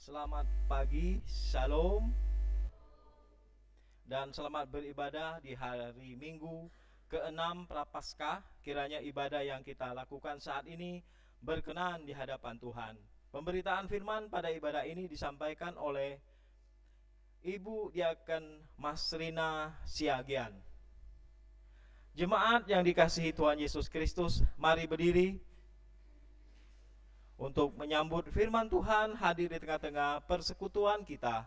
Selamat pagi, Shalom, dan selamat beribadah di hari Minggu ke-6 Prapaskah. Kiranya ibadah yang kita lakukan saat ini berkenan di hadapan Tuhan. Pemberitaan firman pada ibadah ini disampaikan oleh Ibu Diaken Masrina Siagian. Jemaat yang dikasihi Tuhan Yesus Kristus, mari berdiri untuk menyambut firman Tuhan hadir di tengah-tengah persekutuan kita.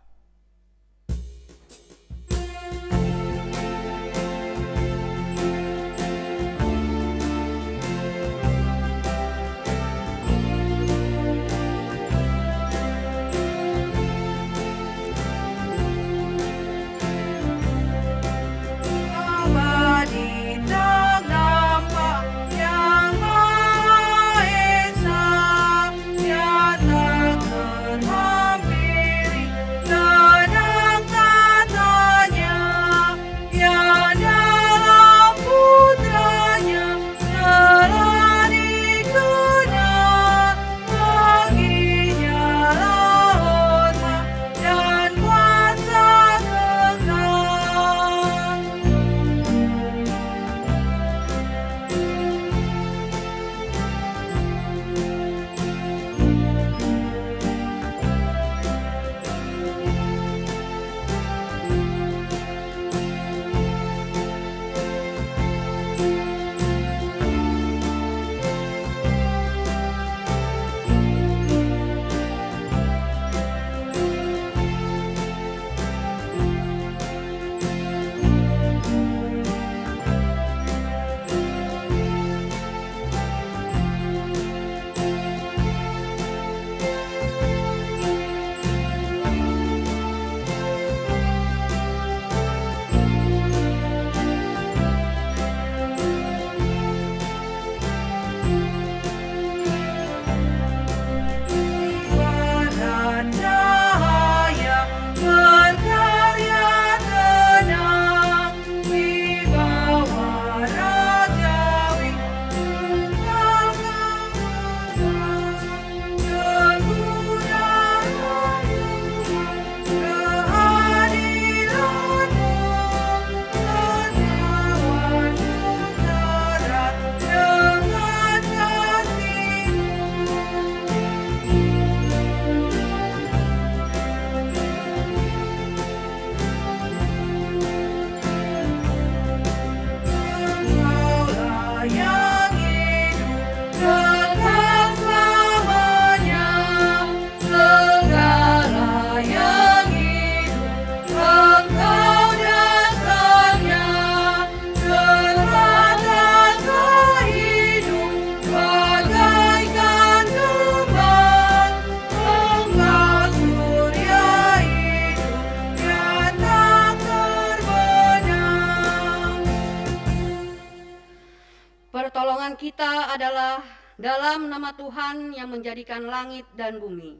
Pertolongan kita adalah dalam nama Tuhan yang menjadikan langit dan bumi.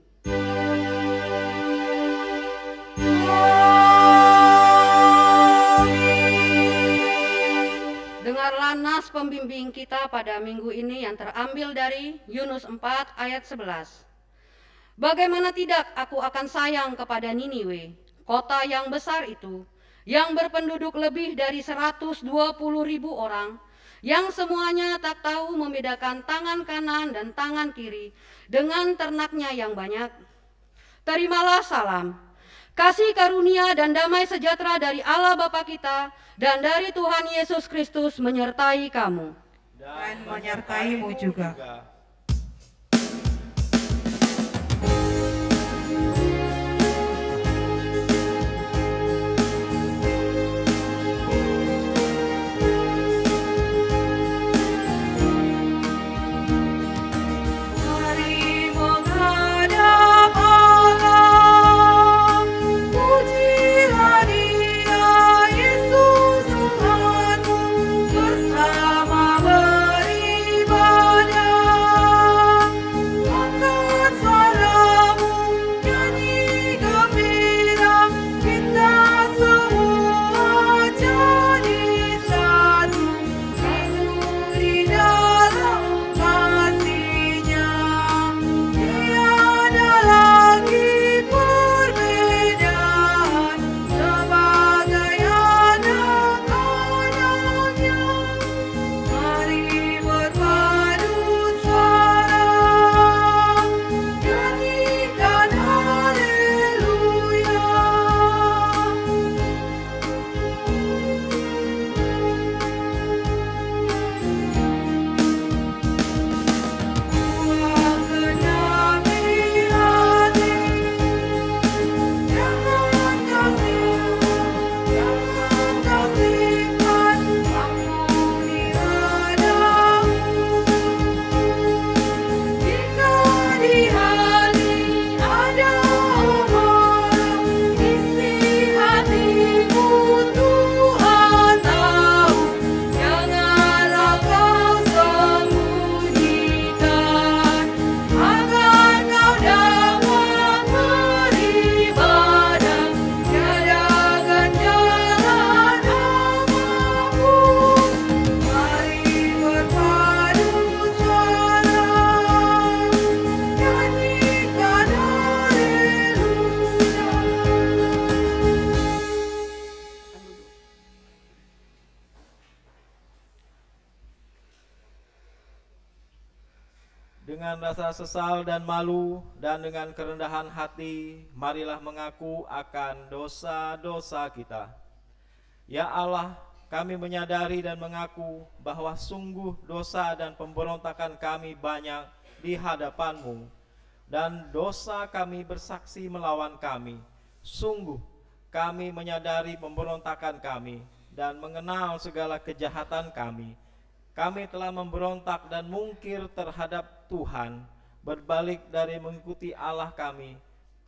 Dengarlah nas pembimbing kita pada minggu ini yang terambil dari Yunus 4 ayat 11. Bagaimana tidak aku akan sayang kepada Niniwe, kota yang besar itu, yang berpenduduk lebih dari 120.000 orang, yang semuanya tak tahu membedakan tangan kanan dan tangan kiri dengan ternaknya yang banyak. Terimalah salam, kasih karunia dan damai sejahtera dari Allah Bapa kita dan dari Tuhan Yesus Kristus menyertai kamu. Dan menyertaimu juga. Bersama beribadah dengan rasa sesal dan malu dan dengan kerendahan hati, marilah mengaku akan dosa-dosa kita. Ya Allah, kami menyadari dan mengaku bahwa sungguh dosa dan pemberontakan kami banyak di hadapan-Mu, dan dosa kami bersaksi melawan kami. Sungguh kami menyadari pemberontakan kami dan mengenal segala kejahatan kami. Kami telah memberontak dan mungkir terhadap Tuhan, berbalik dari mengikuti Allah kami.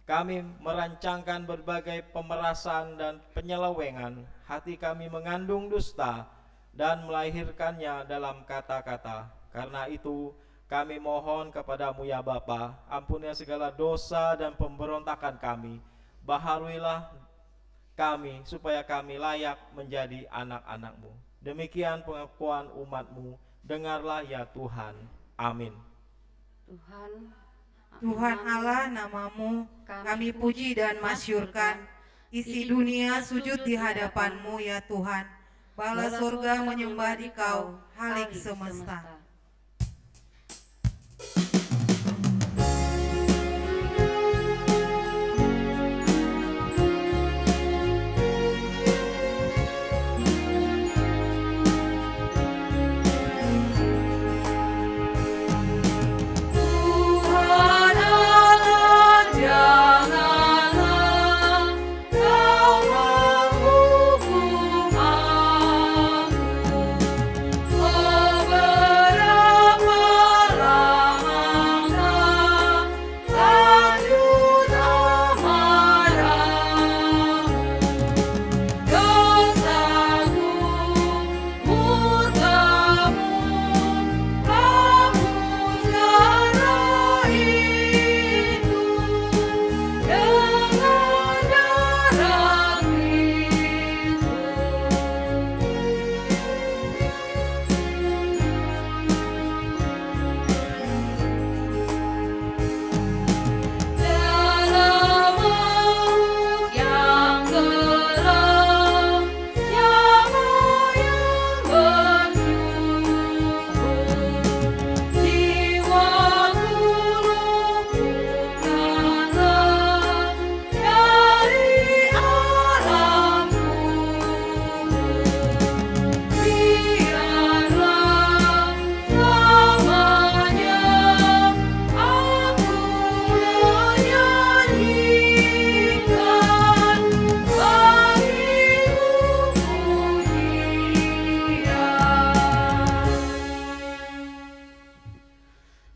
Kami merancangkan berbagai pemerasan dan penyelewengan. Hati kami mengandung dusta dan melahirkannya dalam kata-kata. Karena itu kami mohon kepadamu ya Bapa, ampunilah segala dosa dan pemberontakan kami. Baharuilah kami supaya kami layak menjadi anak-anak-Mu. Demikian pengakuan umat-Mu, dengarlah ya Tuhan. Amin. Tuhan Allah, namamu kami puji dan masyurkan. Isi dunia sujud di hadapan-Mu ya Tuhan. Bala surga menyembah Dikau, halik semesta.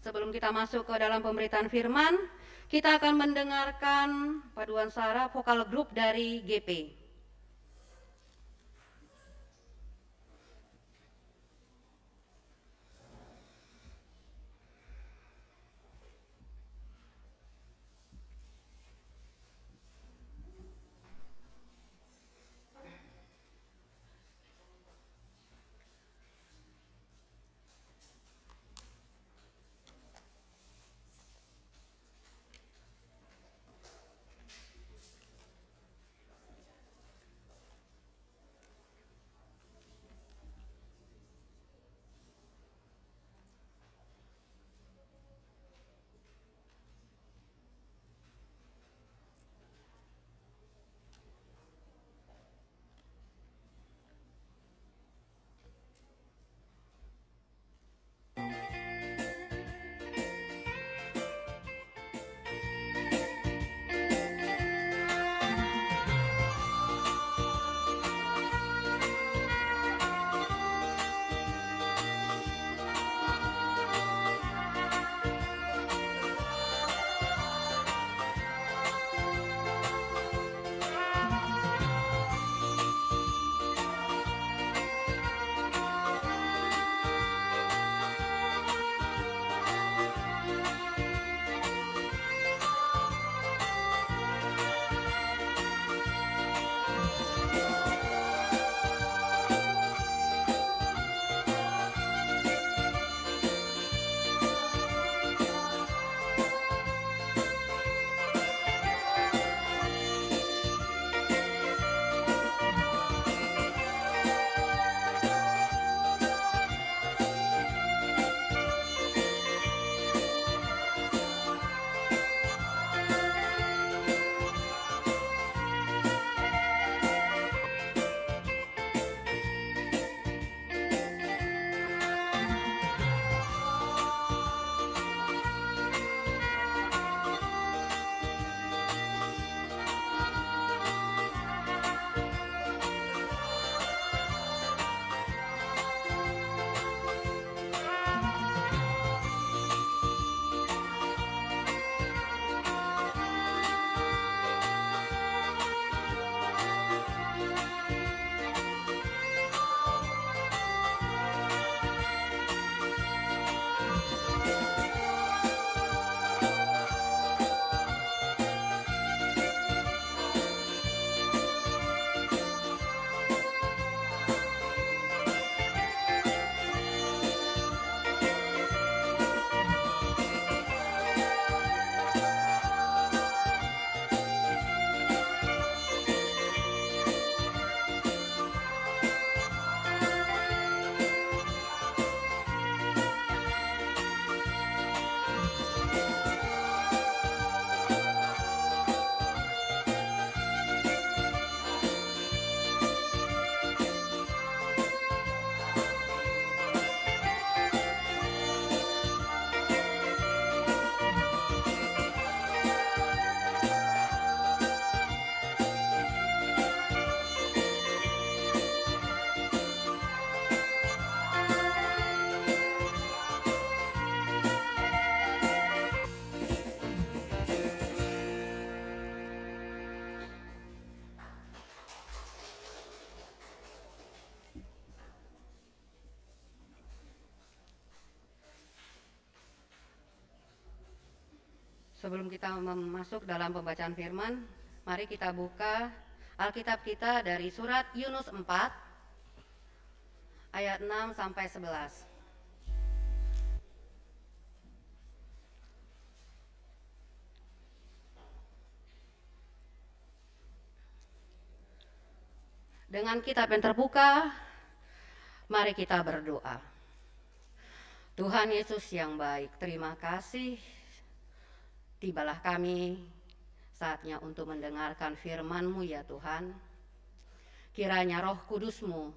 Sebelum kita masuk ke dalam pemberitaan firman, kita akan mendengarkan paduan suara vokal grup dari GP. Sebelum kita masuk dalam pembacaan firman, mari kita buka Alkitab kita dari surat Yunus 4 ayat 6 sampai 11. Dengan kitab yang terbuka, mari kita berdoa. Tuhan Yesus yang baik, terima kasih. Tibalah kami saatnya untuk mendengarkan firman-Mu ya Tuhan. Kiranya Roh Kudus-Mu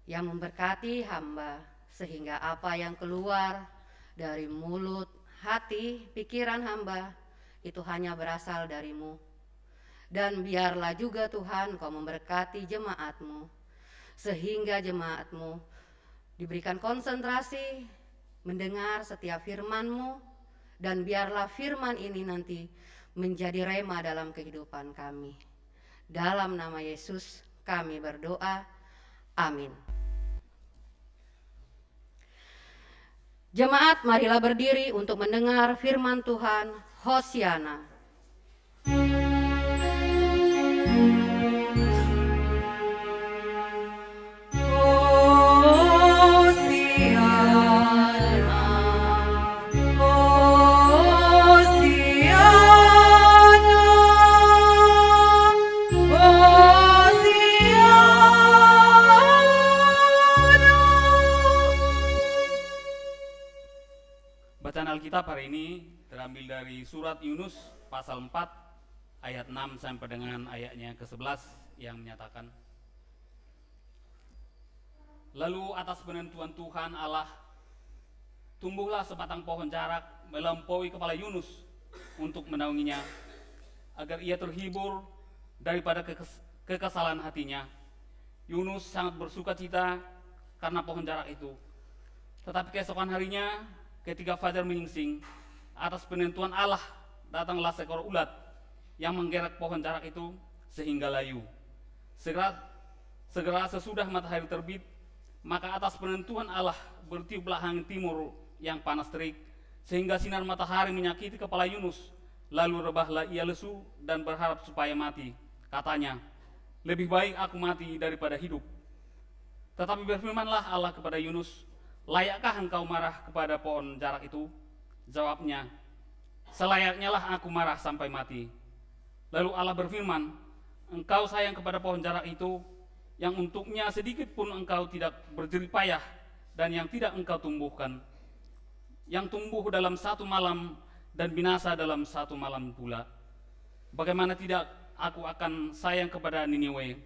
yang memberkati hamba, sehingga apa yang keluar dari mulut, hati, pikiran hamba itu hanya berasal dari-Mu. Dan biarlah juga Tuhan Kau memberkati jemaat-Mu, sehingga jemaat-Mu diberikan konsentrasi mendengar setiap firman-Mu, dan biarlah firman ini nanti menjadi rema dalam kehidupan kami. Dalam nama Yesus kami berdoa, amin. Jemaat, marilah berdiri untuk mendengar firman Tuhan. Hosiana. Bacaan Alkitab hari ini terambil dari surat Yunus pasal 4 ayat 6 sampai dengan ayatnya ke-11 yang menyatakan, lalu atas penentuan Tuhan Allah tumbuhlah sebatang pohon jarak melampaui kepala Yunus untuk menaunginya, agar ia terhibur daripada kekesalan hatinya. Yunus sangat bersuka cita karena pohon jarak itu. Tetapi keesokan harinya, ketika fajar menyingsing, atas penentuan Allah datanglah seekor ulat yang menggerek pohon jarak itu sehingga layu. Segera sesudah matahari terbit, maka atas penentuan Allah bertiuplah angin timur yang panas terik, sehingga sinar matahari menyakiti kepala Yunus. Lalu rebahlah ia lesu dan berharap supaya mati. Katanya, lebih baik aku mati daripada hidup. Tetapi berfirmanlah Allah kepada Yunus, layakkah engkau marah kepada pohon jarak itu? Jawabnya, selayaknya lah aku marah sampai mati. Lalu Allah berfirman, engkau sayang kepada pohon jarak itu, yang untuknya sedikit pun engkau tidak berjerih payah, dan yang tidak engkau tumbuhkan, yang tumbuh dalam satu malam dan binasa dalam satu malam pula. Bagaimana tidak aku akan sayang kepada Niniwe,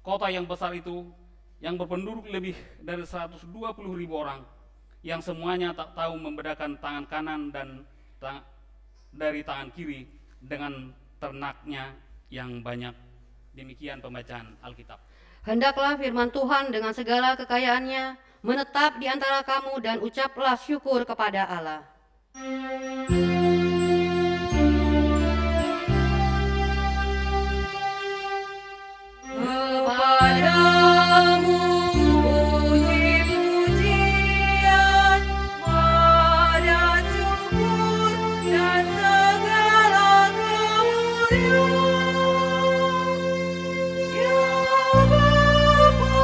kota yang besar itu, yang berpenduduk lebih dari 120.000 orang, yang semuanya tak tahu membedakan tangan kanan dan dari tangan kiri dengan ternaknya yang banyak. Demikian pembacaan Alkitab. Hendaklah firman Tuhan dengan segala kekayaannya menetap di antara kamu, dan ucaplah syukur kepada Allah. Kepadamu puji-pujian, pada syukur dan segala kemuliaan. Ya Bapa,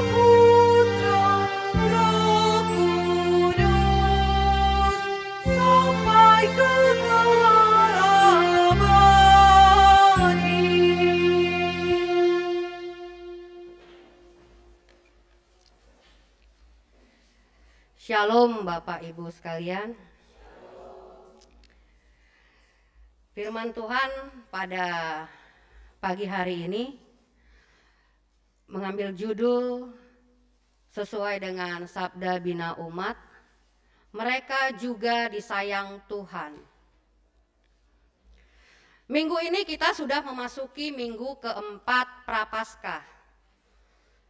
Putra, Roh Kudus, sampai kekal abadi. Shalom Bapak Ibu sekalian. Firman Tuhan pada pagi hari ini mengambil judul sesuai dengan Sabda Bina Umat, mereka juga disayang Tuhan. Minggu ini kita sudah memasuki minggu keempat Prapaskah.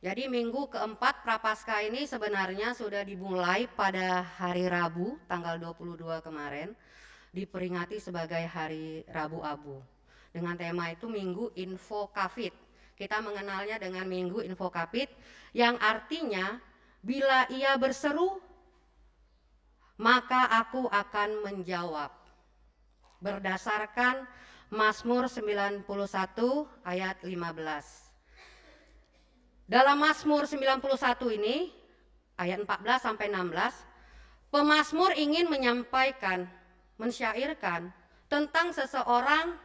Jadi minggu keempat Prapaskah ini sebenarnya sudah dimulai pada hari Rabu tanggal 22 kemarin, diperingati sebagai hari Rabu Abu. Dengan tema itu Minggu Info Kafid. Kita mengenalnya dengan Minggu Info Kafid, yang artinya bila ia berseru, maka aku akan menjawab. berdasarkan Mazmur 91 ayat 15. Dalam Mazmur 91 ini, ayat 14 sampai 16, pemazmur ingin menyampaikan, mensyairkan tentang seseorang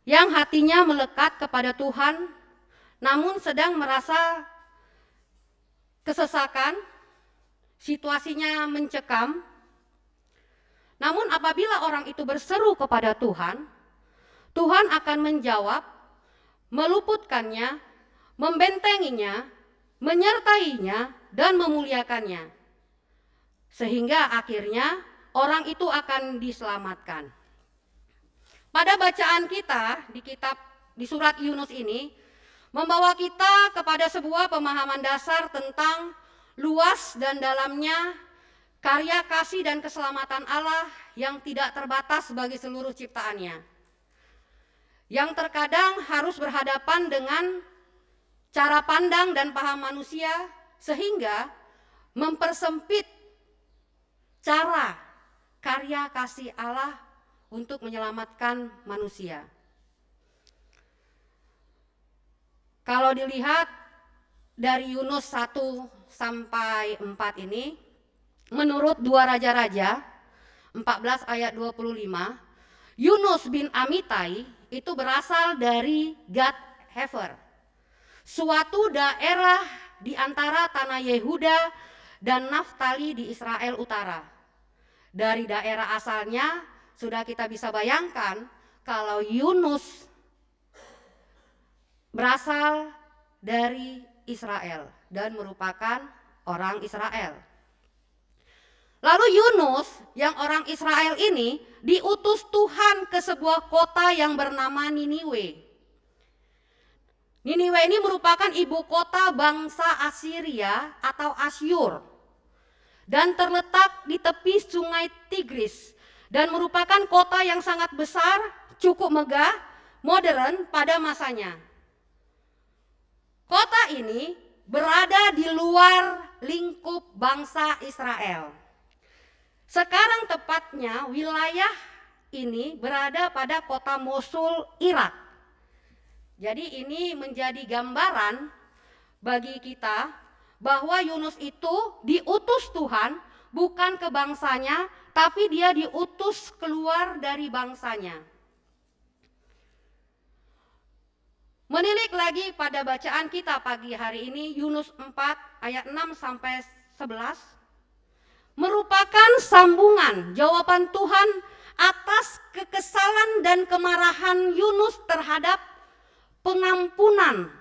yang hatinya melekat kepada Tuhan, namun sedang merasa kesesakan, situasinya mencekam. Namun apabila orang itu berseru kepada Tuhan, Tuhan akan menjawab, meluputkannya, membentenginya, menyertainya, dan memuliakannya. Sehingga akhirnya orang itu akan diselamatkan. Pada bacaan kita di surat Yunus ini membawa kita kepada sebuah pemahaman dasar tentang luas dan dalamnya karya kasih dan keselamatan Allah yang tidak terbatas bagi seluruh ciptaannya, yang terkadang harus berhadapan dengan cara pandang dan paham manusia sehingga mempersempit cara karya kasih Allah untuk menyelamatkan manusia. Kalau dilihat dari Yunus 1 sampai 4 ini, menurut 2 Raja-Raja 14 ayat 25, Yunus bin Amitai itu berasal dari Gad Hefer, suatu daerah di antara tanah Yehuda dan Naftali di Israel Utara. Dari daerah asalnya sudah kita bisa bayangkan kalau Yunus berasal dari Israel dan merupakan orang Israel. Lalu Yunus yang orang Israel ini diutus Tuhan ke sebuah kota yang bernama Niniwe. Niniwe ini merupakan ibu kota bangsa Assyria atau Asyur dan terletak di tepi sungai Tigris dan merupakan kota yang sangat besar, cukup megah, modern pada masanya. Kota ini berada di luar lingkup bangsa Israel. Sekarang tepatnya wilayah ini berada pada kota Mosul, Irak. Jadi ini menjadi gambaran bagi kita bahwa Yunus itu diutus Tuhan bukan ke bangsanya, tapi dia diutus keluar dari bangsanya. Menilik lagi pada bacaan kita pagi hari ini, Yunus 4 ayat 6 sampai 11, merupakan sambungan jawaban Tuhan atas kekesalan dan kemarahan Yunus terhadap pengampunan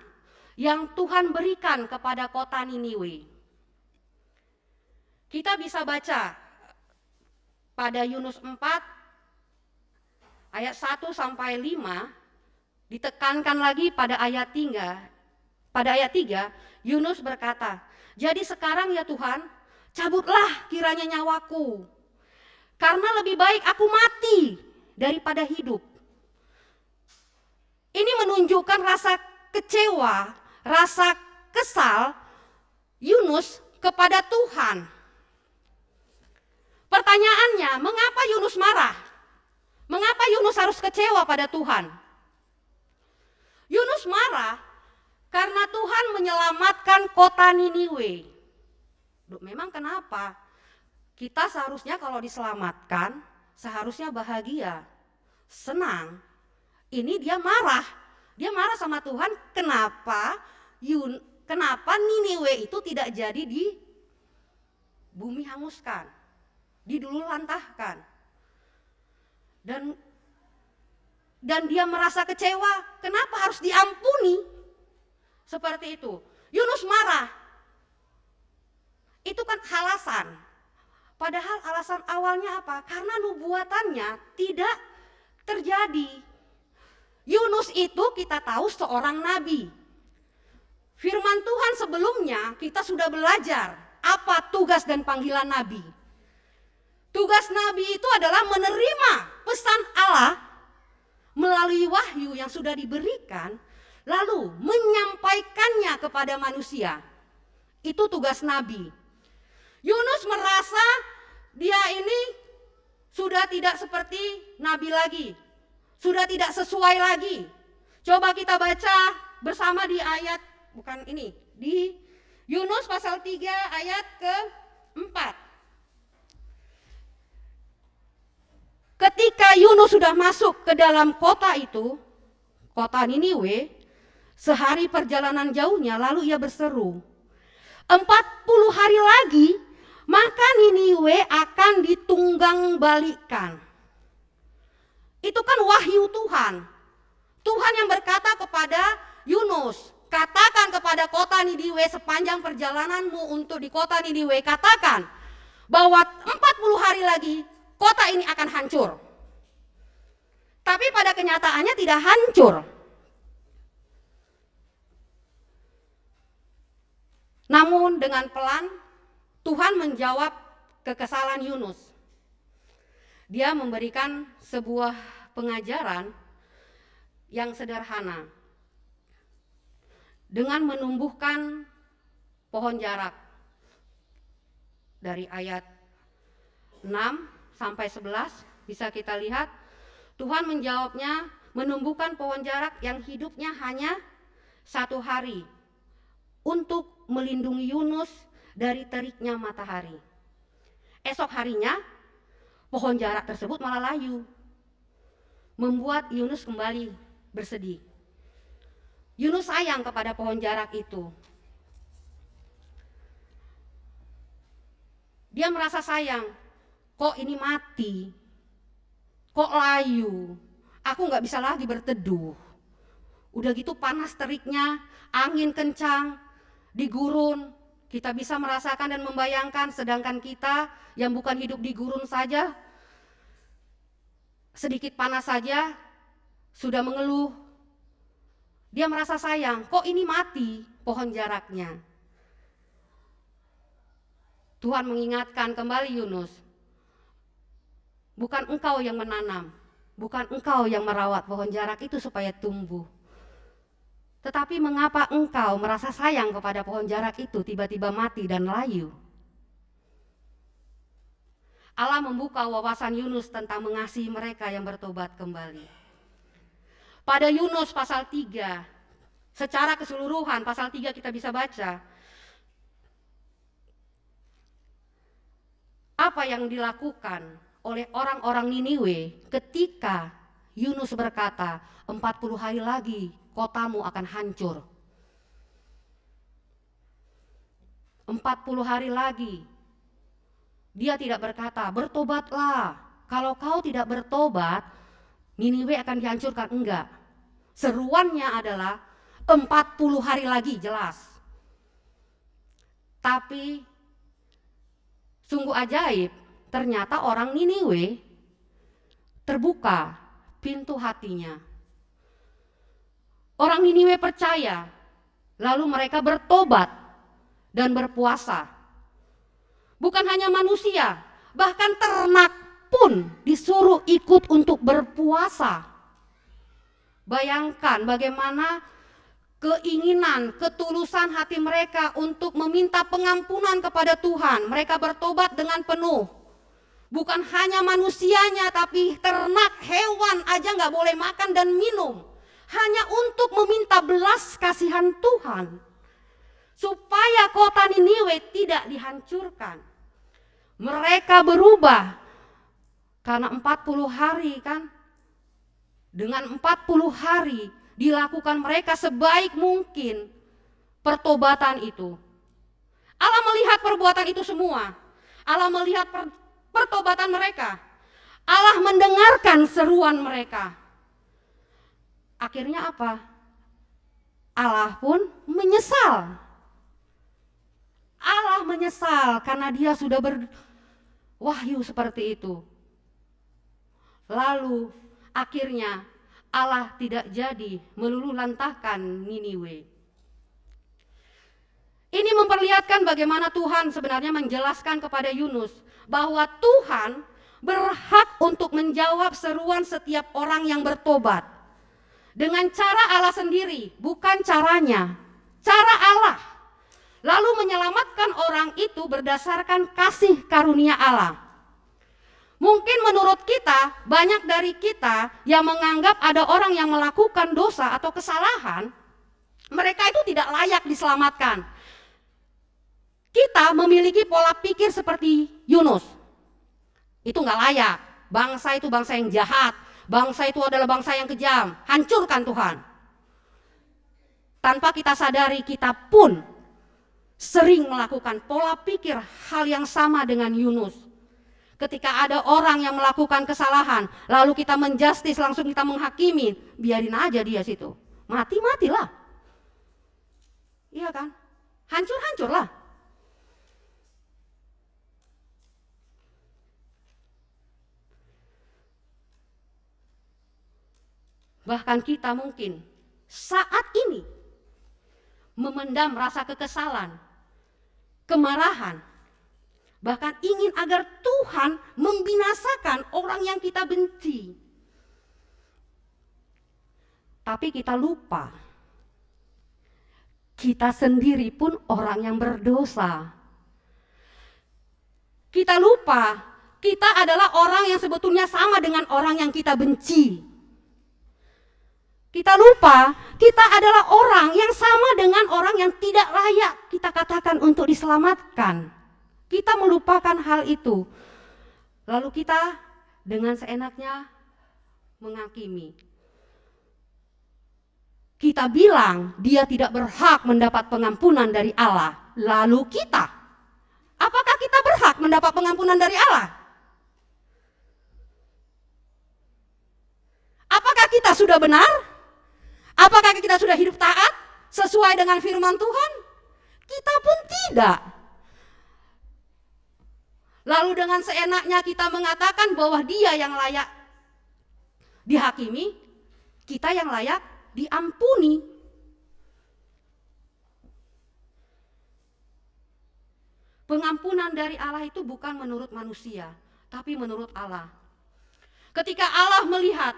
yang Tuhan berikan kepada kota Niniwe. Kita bisa baca pada Yunus 4 ayat 1 sampai 5, ditekankan lagi pada ayat 3. Pada ayat 3, Yunus berkata, "Jadi sekarang ya Tuhan, cabutlah kiranya nyawaku, karena lebih baik aku mati daripada hidup." Ini menunjukkan rasa kecewa, rasa kesal Yunus kepada Tuhan. Pertanyaannya, mengapa Yunus marah? Mengapa Yunus harus kecewa pada Tuhan? Yunus marah karena Tuhan menyelamatkan kota Niniwe. Memang kenapa? Kita seharusnya kalau diselamatkan, seharusnya bahagia, senang. Ini dia marah. Dia marah sama Tuhan, kenapa Niniwe itu tidak jadi di bumi hanguskan, didulurlantahkan. Dan dia merasa kecewa, kenapa harus diampuni? Seperti itu. Yunus marah. Itu kan alasan. Padahal alasan awalnya apa? Karena nubuatannya tidak terjadi. Yunus itu kita tahu seorang nabi. Firman Tuhan sebelumnya kita sudah belajar apa tugas dan panggilan nabi. Tugas nabi itu adalah menerima pesan Allah melalui wahyu yang sudah diberikan, lalu menyampaikannya kepada manusia. Itu tugas nabi. Yunus merasa dia ini sudah tidak seperti nabi lagi, sudah tidak sesuai lagi. Coba kita baca bersama di ayat, bukan ini, di Yunus pasal 3 ayat ke-4. Ketika Yunus sudah masuk ke dalam kota itu, kota Niniwe, sehari perjalanan jauhnya, lalu ia berseru, 40 hari lagi maka Niniwe akan ditunggang balikan. Itu kan wahyu Tuhan. Tuhan yang berkata kepada Yunus, katakan kepada kota Niniwe sepanjang perjalananmu untuk di kota Niniwe, katakan bahwa 40 hari lagi kota ini akan hancur. Tapi pada kenyataannya tidak hancur. Namun dengan pelan Tuhan menjawab kekesalan Yunus. Dia memberikan sebuah pengajaran yang sederhana dengan menumbuhkan pohon jarak. Dari ayat 6 sampai 11 bisa kita lihat Tuhan menjawabnya menumbuhkan pohon jarak yang hidupnya hanya 1 hari untuk melindungi Yunus dari teriknya matahari. Esok harinya pohon jarak tersebut malah layu, membuat Yunus kembali bersedih. Yunus sayang kepada pohon jarak itu. Dia merasa sayang, kok ini mati, kok layu, aku gak bisa lagi berteduh. Udah gitu panas teriknya, angin kencang, di gurun, kita bisa merasakan dan membayangkan, sedangkan kita yang bukan hidup di gurun saja, sedikit panas saja sudah mengeluh. Dia merasa sayang, kok ini mati pohon jaraknya. Tuhan mengingatkan kembali Yunus, bukan engkau yang menanam, bukan engkau yang merawat pohon jarak itu supaya tumbuh. Tetapi mengapa engkau merasa sayang kepada pohon jarak itu tiba-tiba mati dan layu? Allah membuka wawasan Yunus tentang mengasihi mereka yang bertobat kembali. Pada Yunus pasal 3, secara keseluruhan pasal 3 kita bisa baca apa yang dilakukan oleh orang-orang Niniwe ketika Yunus berkata, 40 hari lagi kotamu akan hancur. 40 hari lagi. Dia tidak berkata, bertobatlah. Kalau kau tidak bertobat, Niniwe akan dihancurkan. Enggak. Seruannya adalah 40 hari lagi, jelas. Tapi sungguh ajaib, ternyata orang Niniwe terbuka pintu hatinya. Orang Niniwe percaya, lalu mereka bertobat dan berpuasa. Bukan hanya manusia, bahkan ternak pun disuruh ikut untuk berpuasa. Bayangkan bagaimana keinginan, ketulusan hati mereka untuk meminta pengampunan kepada Tuhan. Mereka bertobat dengan penuh. Bukan hanya manusianya, tapi ternak, hewan aja gak boleh makan dan minum. Hanya untuk meminta belas kasihan Tuhan, supaya kota Niniwe tidak dihancurkan. Mereka berubah, karena 40 hari kan, dengan 40 hari dilakukan mereka sebaik mungkin pertobatan itu. Allah melihat perbuatan itu semua. Allah melihat pertobatan mereka. Allah mendengarkan seruan mereka. Akhirnya apa? Allah pun menyesal. Allah menyesal karena dia sudah berwahyu seperti itu. Lalu akhirnya Allah tidak jadi meluluhlantahkan Niniwe. Ini memperlihatkan bagaimana Tuhan sebenarnya menjelaskan kepada Yunus bahwa Tuhan berhak untuk menjawab seruan setiap orang yang bertobat. Dengan cara Allah sendiri, bukan caranya, cara Allah. Lalu menyelamatkan orang itu berdasarkan kasih karunia Allah. Mungkin menurut kita, banyak dari kita yang menganggap ada orang yang melakukan dosa atau kesalahan, mereka itu tidak layak diselamatkan. Kita memiliki pola pikir seperti Yunus. Itu nggak layak. Bangsa itu bangsa yang jahat. Bangsa itu adalah bangsa yang kejam. Hancurkan Tuhan. Tanpa kita sadari, kita pun sering melakukan pola pikir hal yang sama dengan Yunus. Ketika ada orang yang melakukan kesalahan, lalu kita menjustis, langsung kita menghakimi, biarin aja dia situ. Mati-matilah. Iya kan? Hancur-hancurlah. Bahkan kita mungkin saat ini memendam rasa kekesalan, kemarahan, bahkan ingin agar Tuhan membinasakan orang yang kita benci. Tapi kita lupa, kita sendiri pun orang yang berdosa. Kita lupa, kita adalah orang yang sebetulnya sama dengan orang yang kita benci. Kita lupa, kita adalah orang yang sama dengan orang yang tidak layak kita katakan untuk diselamatkan. Kita melupakan hal itu. Lalu kita dengan seenaknya menghakimi. Kita bilang dia tidak berhak mendapat pengampunan dari Allah. Lalu kita, apakah kita berhak mendapat pengampunan dari Allah? Apakah kita sudah benar? Apakah kita sudah hidup taat sesuai dengan firman Tuhan? Kita pun tidak. Lalu dengan seenaknya kita mengatakan bahwa dia yang layak dihakimi, kita yang layak diampuni. Pengampunan dari Allah itu bukan menurut manusia, tapi menurut Allah. Ketika Allah melihat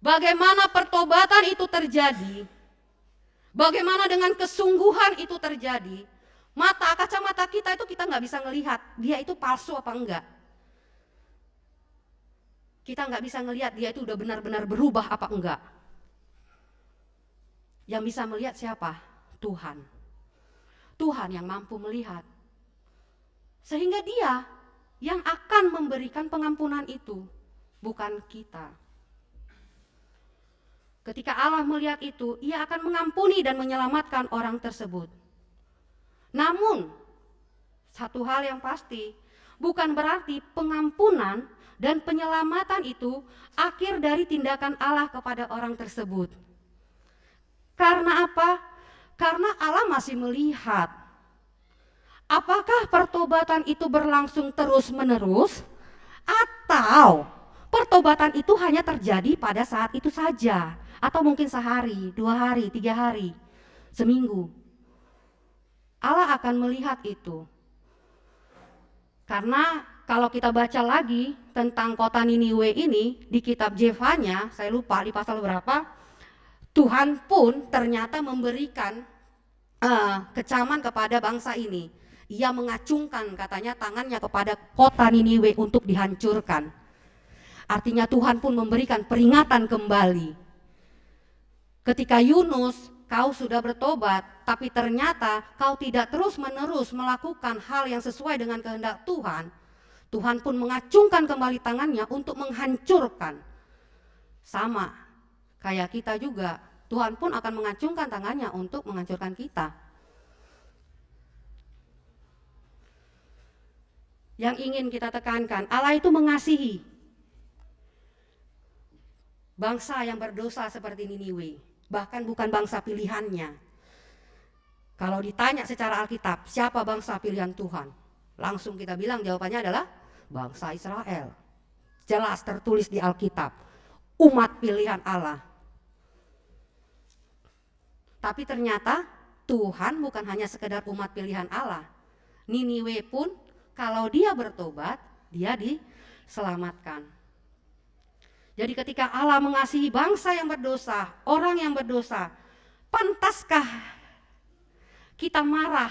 bagaimana pertobatan itu terjadi, bagaimana dengan kesungguhan itu terjadi, kacamata kita itu kita nggak bisa ngelihat dia itu palsu apa enggak. Kita nggak bisa ngelihat dia itu udah benar-benar berubah apa enggak. Yang bisa melihat siapa? Tuhan. Tuhan yang mampu melihat. Sehingga dia yang akan memberikan pengampunan itu, bukan kita. Ketika Allah melihat itu, ia akan mengampuni dan menyelamatkan orang tersebut. Namun, satu hal yang pasti, bukan berarti pengampunan dan penyelamatan itu akhir dari tindakan Allah kepada orang tersebut. Karena apa? Karena Allah masih melihat apakah pertobatan itu berlangsung terus-menerus atau pertobatan itu hanya terjadi pada saat itu saja. Atau mungkin sehari, 2 hari, 3 hari, seminggu. Allah akan melihat itu. Karena kalau kita baca lagi tentang kota Niniwe ini di kitab Jefanya, saya lupa di pasal berapa, Tuhan pun ternyata memberikan kecaman kepada bangsa ini. Ia mengacungkan katanya tangannya kepada kota Niniwe untuk dihancurkan. Artinya Tuhan pun memberikan peringatan kembali. Ketika Yunus, kau sudah bertobat, tapi ternyata kau tidak terus-menerus melakukan hal yang sesuai dengan kehendak Tuhan, Tuhan pun mengacungkan kembali tangannya untuk menghancurkan. Sama kayak kita juga, Tuhan pun akan mengacungkan tangannya untuk menghancurkan kita. Yang ingin kita tekankan, Allah itu mengasihi bangsa yang berdosa seperti Niniwe. Bahkan bukan bangsa pilihannya. Kalau ditanya secara Alkitab, siapa bangsa pilihan Tuhan? Langsung kita bilang jawabannya adalah bangsa Israel. Jelas tertulis di Alkitab, umat pilihan Allah. Tapi ternyata Tuhan bukan hanya sekedar umat pilihan Allah. Niniwe pun kalau dia bertobat, dia diselamatkan. Jadi ketika Allah mengasihi bangsa yang berdosa, orang yang berdosa, pantaskah kita marah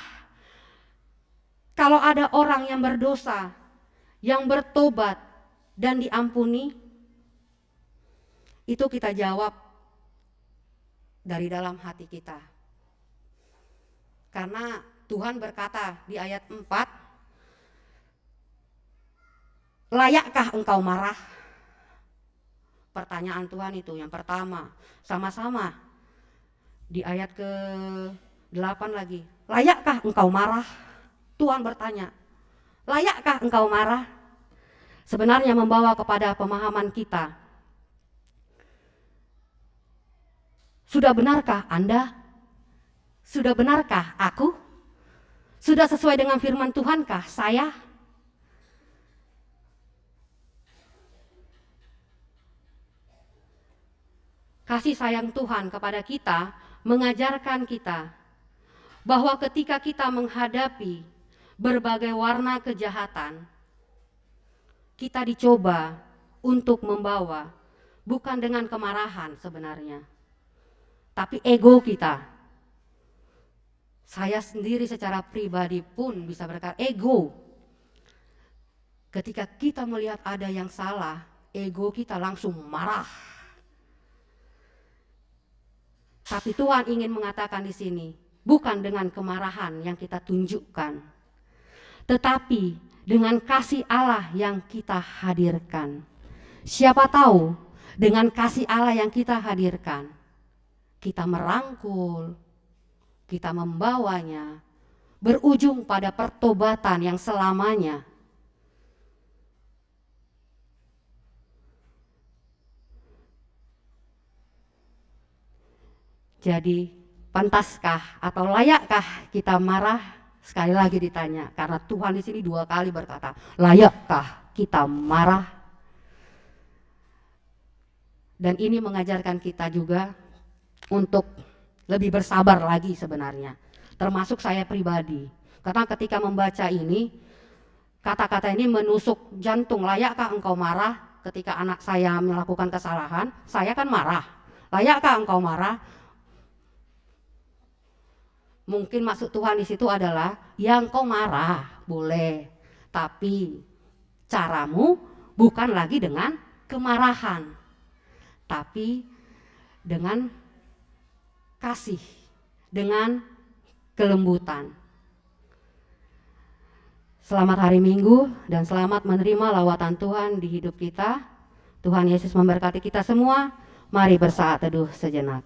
kalau ada orang yang berdosa, yang bertobat, dan diampuni? Itu kita jawab dari dalam hati kita. Karena Tuhan berkata di ayat 4, layakkah engkau marah? Pertanyaan Tuhan itu yang pertama. Sama-sama di ayat ke-8 lagi, layakkah engkau marah? Tuhan bertanya, layakkah engkau marah? Sebenarnya membawa kepada pemahaman kita, sudah benarkah Anda? Sudah benarkah aku? Sudah sesuai dengan firman Tuhankah saya? Kasih sayang Tuhan kepada kita mengajarkan kita bahwa ketika kita menghadapi berbagai warna kejahatan, kita dicoba untuk membawa bukan dengan kemarahan sebenarnya, tapi ego kita. Saya sendiri secara pribadi pun bisa berkata ego. Ketika kita melihat ada yang salah, ego kita langsung marah. Tapi Tuhan ingin mengatakan di sini, bukan dengan kemarahan yang kita tunjukkan, tetapi dengan kasih Allah yang kita hadirkan. Siapa tahu dengan kasih Allah yang kita hadirkan, kita merangkul, kita membawanya, berujung pada pertobatan yang selamanya. Jadi pantaskah atau layakkah kita marah? Sekali lagi ditanya, karena Tuhan di sini 2 kali berkata, layakkah kita marah? Dan ini mengajarkan kita juga untuk lebih bersabar lagi sebenarnya. Termasuk saya pribadi. Karena ketika membaca ini, kata-kata ini menusuk jantung. Layakkah engkau marah ketika anak saya melakukan kesalahan? Saya kan marah. Layakkah engkau marah? Mungkin maksud Tuhan di situ adalah yang kau marah boleh, tapi caramu bukan lagi dengan kemarahan, tapi dengan kasih, dengan kelembutan. Selamat hari Minggu dan selamat menerima lawatan Tuhan di hidup kita. Tuhan Yesus memberkati kita semua. Mari bersaat teduh sejenak.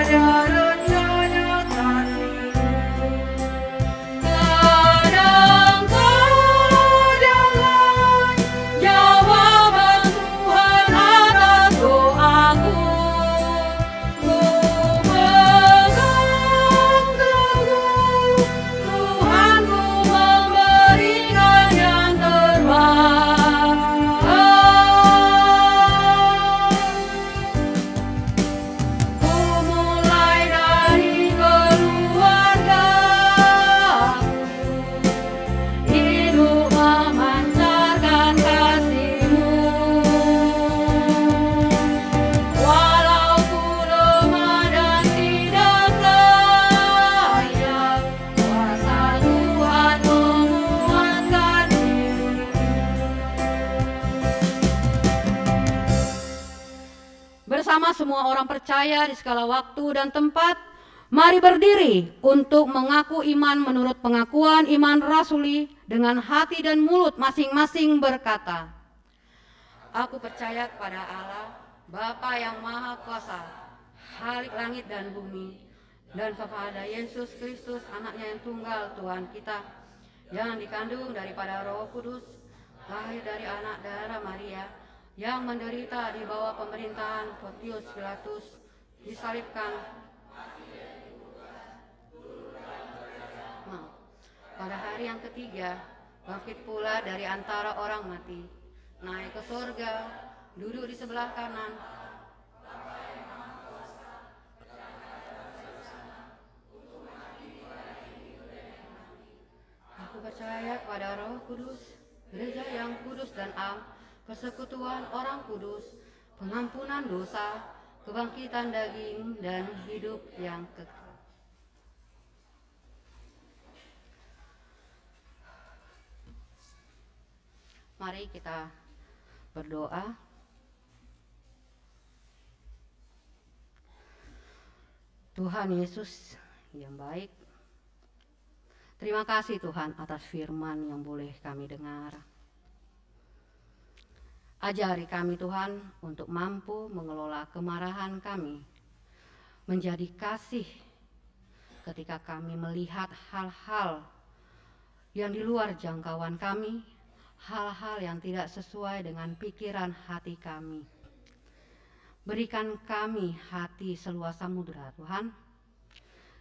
pada rencana kasih-Mu. Kadang-kadang jawaban Tuhan atas doaku, ku pegang teguh, Tuhanku memberikan yang terbaik. Ku mulai dari keluarga, hidup memancarkan kasih-Mu. Walau ku lemah dan tidak layak, kuasa Tuhan menguatkan diri. Bersama semua orang percaya di segala waktu dan tempat, mari berdiri untuk mengaku iman menurut pengakuan iman rasuli dengan hati dan mulut masing-masing berkata, Aku percaya kepada Allah, Bapa yang Maha Kuasa, Khalik langit dan bumi, dan kepada Yesus Kristus, anaknya yang tunggal Tuhan kita, yang dikandung daripada Roh Kudus, lahir dari anak darah Maria, yang menderita di bawah pemerintahan Pontius Pilatus, disalibkan, pada hari yang ketiga, bangkit pula dari antara orang mati, naik ke surga, duduk di sebelah kanan. Aku percaya kepada Roh Kudus, gereja yang kudus dan am, persekutuan orang kudus, pengampunan dosa, kebangkitan daging, dan hidup yang kekal. Mari kita berdoa. Tuhan Yesus yang baik, terima kasih Tuhan atas firman yang boleh kami dengar. Ajari kami Tuhan untuk mampu mengelola kemarahan kami menjadi kasih ketika kami melihat hal-hal yang di luar jangkauan kami, hal-hal yang tidak sesuai dengan pikiran hati kami. Berikan kami hati seluas samudera Tuhan,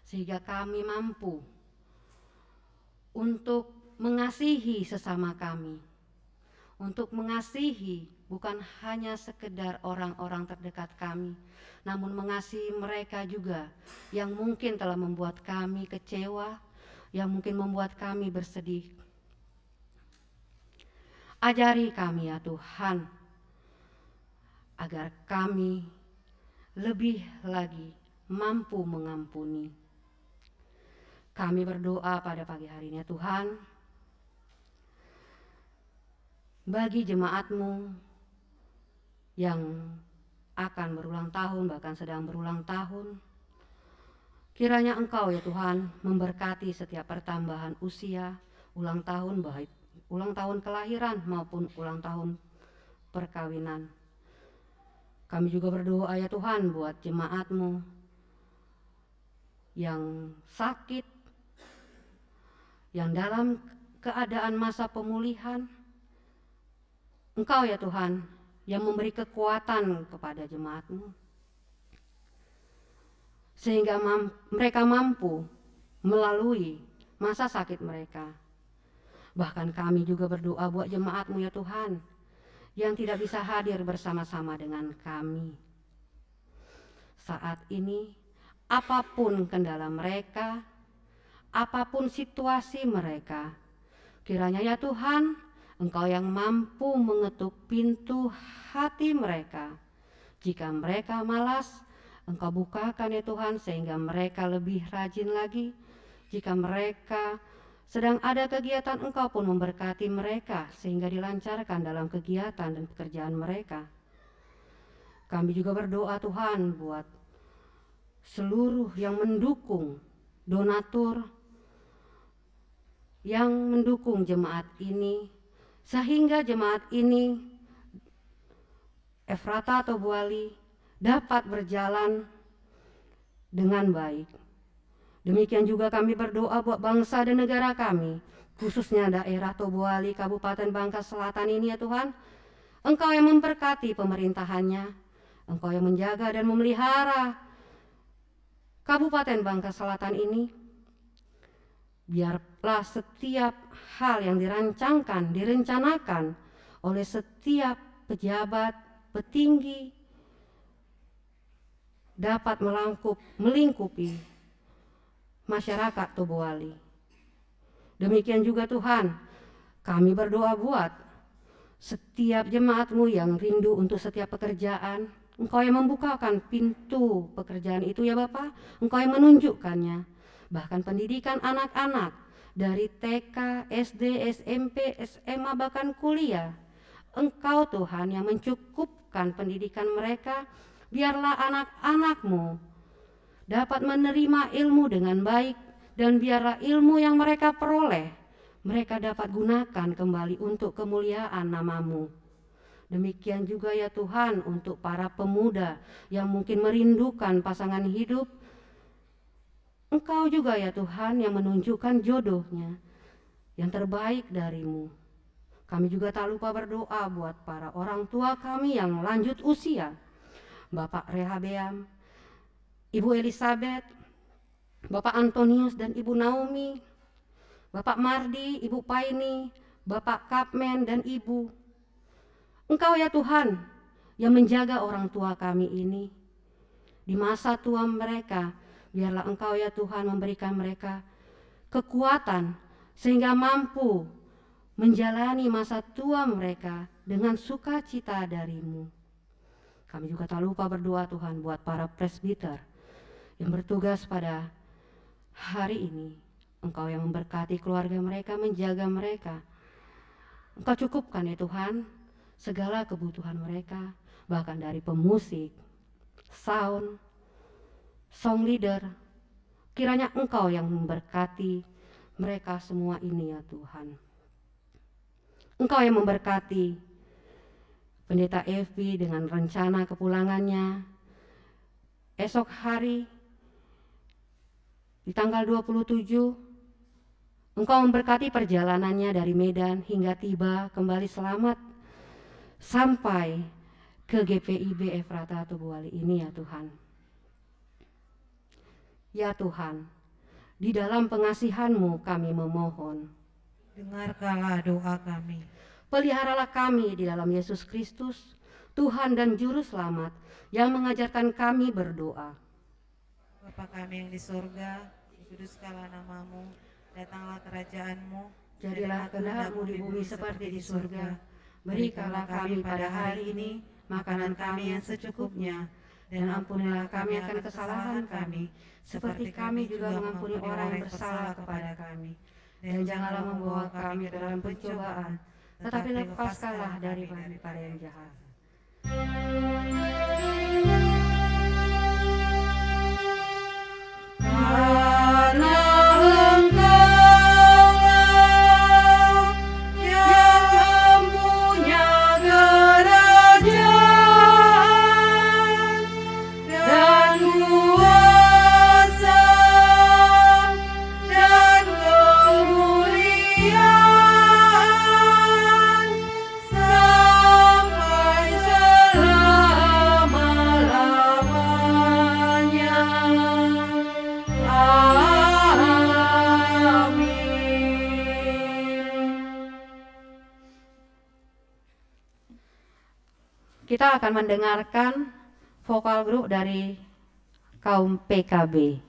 sehingga kami mampu untuk mengasihi sesama kami, untuk mengasihi bukan hanya sekedar orang-orang terdekat kami, namun mengasihi mereka juga yang mungkin telah membuat kami kecewa, yang mungkin membuat kami bersedih. Ajari kami ya Tuhan, agar kami lebih lagi mampu mengampuni. Kami berdoa pada pagi hari ini ya Tuhan, bagi jemaat-Mu yang akan berulang tahun, bahkan sedang berulang tahun, kiranya Engkau ya Tuhan memberkati setiap pertambahan usia, ulang tahun, baik ulang tahun kelahiran maupun ulang tahun perkawinan. Kami juga berdoa ya Tuhan buat jemaat-Mu yang sakit, yang dalam keadaan masa pemulihan. Engkau ya Tuhan yang memberi kekuatan kepada jemaat-Mu, sehingga mereka mampu melalui masa sakit mereka. Bahkan kami juga berdoa buat jemaat-Mu ya Tuhan, yang tidak bisa hadir bersama-sama dengan kami. Saat ini, apapun kendala mereka, apapun situasi mereka, kiranya ya Tuhan, Engkau yang mampu mengetuk pintu hati mereka. Jika mereka malas, Engkau bukakan ya Tuhan sehingga mereka lebih rajin lagi. Jika mereka sedang ada kegiatan, Engkau pun memberkati mereka sehingga dilancarkan dalam kegiatan dan pekerjaan mereka. Kami juga berdoa Tuhan buat seluruh yang mendukung, donatur yang mendukung jemaat ini, sehingga jemaat ini, Efrata atau Buali, dapat berjalan dengan baik. Demikian juga kami berdoa buat bangsa dan negara kami, khususnya daerah Tobuali, Kabupaten Bangka Selatan ini ya Tuhan. Engkau yang memberkati pemerintahannya, Engkau yang menjaga dan memelihara Kabupaten Bangka Selatan ini. Biarlah setiap hal yang dirancangkan, direncanakan oleh setiap pejabat, petinggi dapat melingkupi masyarakat Tobuali. Demikian juga Tuhan, kami berdoa buat setiap jemaat-Mu yang rindu untuk setiap pekerjaan. Engkau yang membukakan pintu pekerjaan itu ya Bapa, Engkau yang menunjukkannya. Bahkan pendidikan anak-anak dari TK, SD, SMP, SMA, bahkan kuliah. Engkau Tuhan yang mencukupkan pendidikan mereka. Biarlah anak-anak-Mu dapat menerima ilmu dengan baik, dan biarlah ilmu yang mereka peroleh, mereka dapat gunakan kembali untuk kemuliaan nama-Mu. Demikian juga ya Tuhan untuk para pemuda yang mungkin merindukan pasangan hidup. Engkau juga ya Tuhan yang menunjukkan jodohnya yang terbaik dari-Mu. Kami juga tak lupa berdoa buat para orang tua kami yang lanjut usia, Bapak Rehabeam, Ibu Elizabeth, Bapak Antonius dan Ibu Naomi, Bapak Mardi, Ibu Paini, Bapak Kapmen dan Ibu. Engkau ya Tuhan yang menjaga orang tua kami ini di masa tua mereka. Biarlah Engkau ya Tuhan memberikan mereka kekuatan sehingga mampu menjalani masa tua mereka dengan sukacita dari-Mu. Kami juga tak lupa berdoa Tuhan buat para presbiter yang bertugas pada hari ini. Engkau yang memberkati keluarga mereka, menjaga mereka. Engkau cukupkan ya Tuhan segala kebutuhan mereka, bahkan dari pemusik, sound, song leader. Kiranya Engkau yang memberkati mereka semua ini ya Tuhan. Engkau yang memberkati Pendeta Evi dengan rencana kepulangannya esok hari di tanggal 27. Engkau memberkati perjalanannya dari Medan hingga tiba kembali selamat sampai ke GPIB Efrata Tobuali ini ya Tuhan. Ya Tuhan, di dalam pengasihan-Mu kami memohon. Dengarkanlah doa kami. Peliharalah kami di dalam Yesus Kristus, Tuhan dan Juru Selamat, yang mengajarkan kami berdoa. Bapa kami yang di surga, dikuduskanlah nama-Mu, datanglah kerajaan-Mu, Jadilah kehendak-Mu di bumi seperti di surga. Berikanlah kami pada hari ini makanan kami yang secukupnya, dan ampunilah kami akan kesalahan kami, seperti kami juga mengampuni orang yang bersalah kepada kami. Dan janganlah membawa kami ke dalam pencobaan, tetapi lepaskanlah daripada yang jahat. Karena Engkaulah yang mempunyai kerajaan dan kuasa dan kemuliaan sampai selama-lamanya. Kita akan mendengarkan vokal grup dari kaum PKB.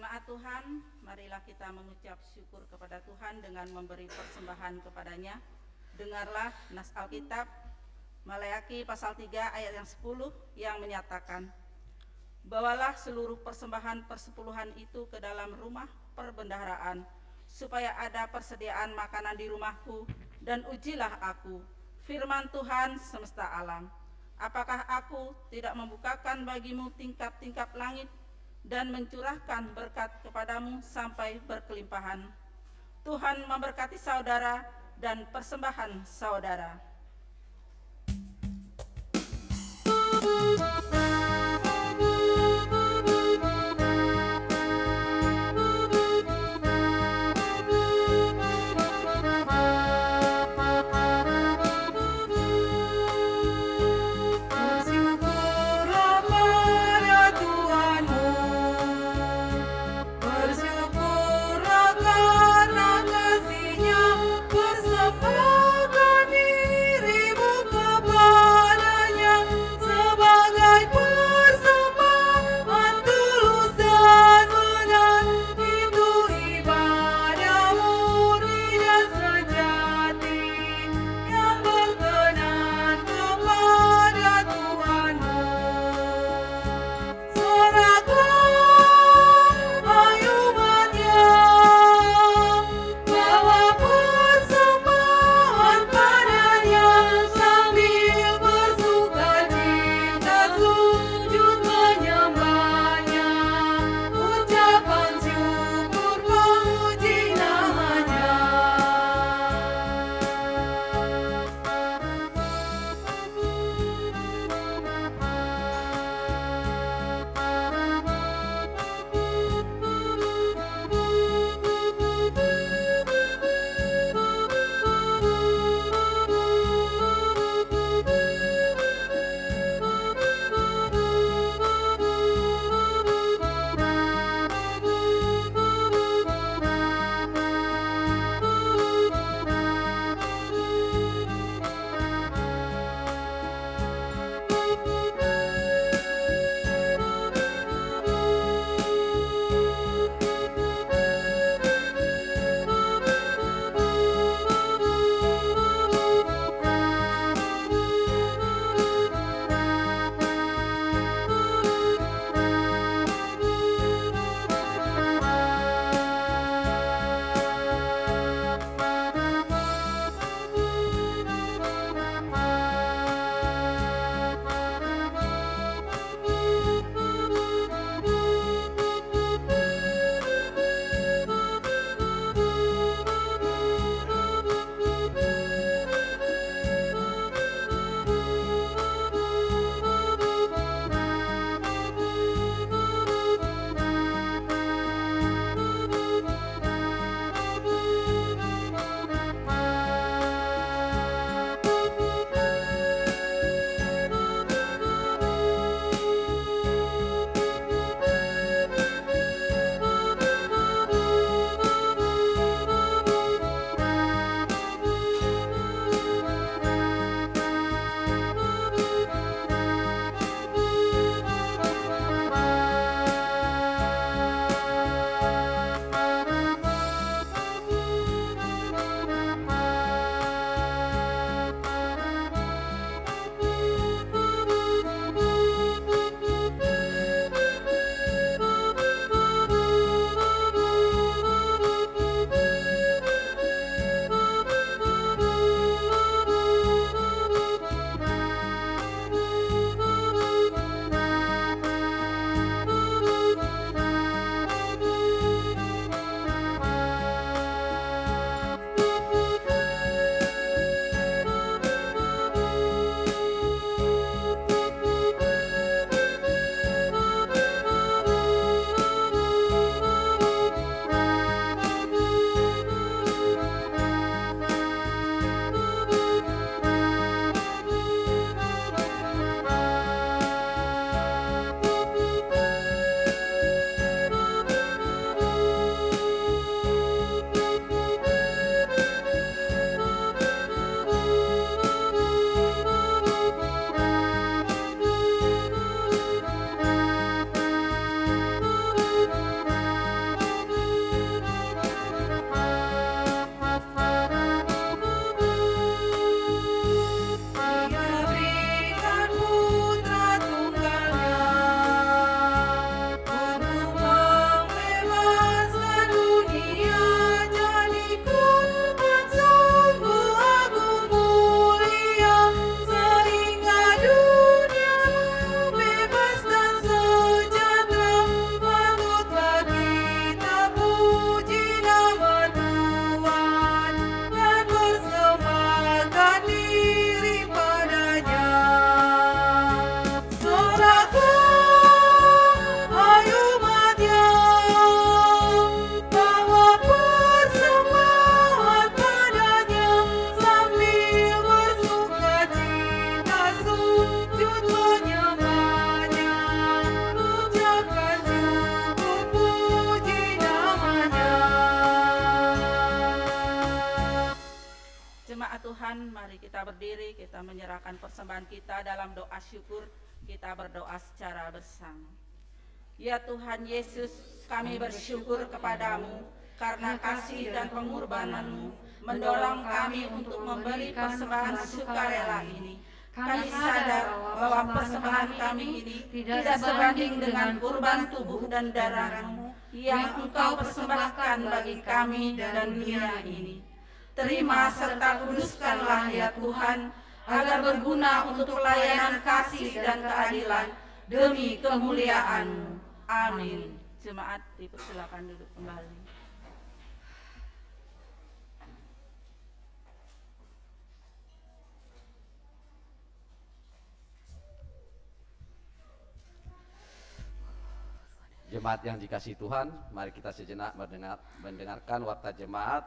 Jemaat Tuhan, marilah kita mengucap syukur kepada Tuhan dengan memberi persembahan kepadanya. Dengarlah nas Alkitab, Maleakhi pasal 3 ayat yang 10 yang menyatakan, bawalah seluruh persembahan persepuluhan itu ke dalam rumah perbendaharaan, supaya ada persediaan makanan di rumahku, dan ujilah aku, firman Tuhan semesta alam. Apakah aku tidak membukakan bagimu tingkap-tingkap langit dan mencurahkan berkat kepadamu sampai berkelimpahan? Tuhan memberkati saudara dan persembahan saudara. Bersyukurlah pada Tuhanmu, bersyukurlah karena kasih-Nya bersama kami. kita menyerahkan persembahan kita dalam doa syukur, kita berdoa secara bersama. Ya Tuhan Yesus, kami bersyukur kepadamu karena kasih dan pengorbananmu mendorong kami untuk memberi persembahan sukarela ini. Kami sadar bahwa persembahan kami ini tidak sebanding dengan kurban tubuh dan darahmu yang Engkau persembahkan bagi kami dan dunia ini. Terima serta kuduskanlah ya Tuhan, agar berguna untuk pelayanan kasih dan keadilan demi kemuliaan-Mu. Amin. Jemaat dipersilakan duduk kembali. Jemaat yang dikasihi Tuhan, mari kita sejenak mendengarkan warta jemaat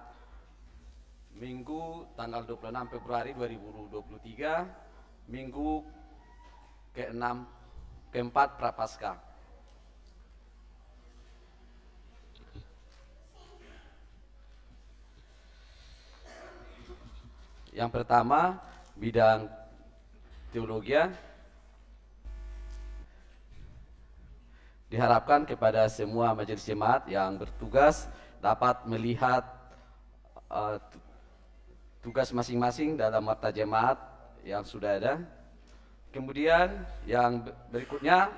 Minggu tanggal 26 Februari 2023, Minggu keempat Prapaskah. Yang pertama, bidang teologi. Diharapkan kepada semua majelis jemaat yang bertugas dapat melihat tugas masing-masing dalam warta jemaat yang sudah ada. Kemudian yang berikutnya,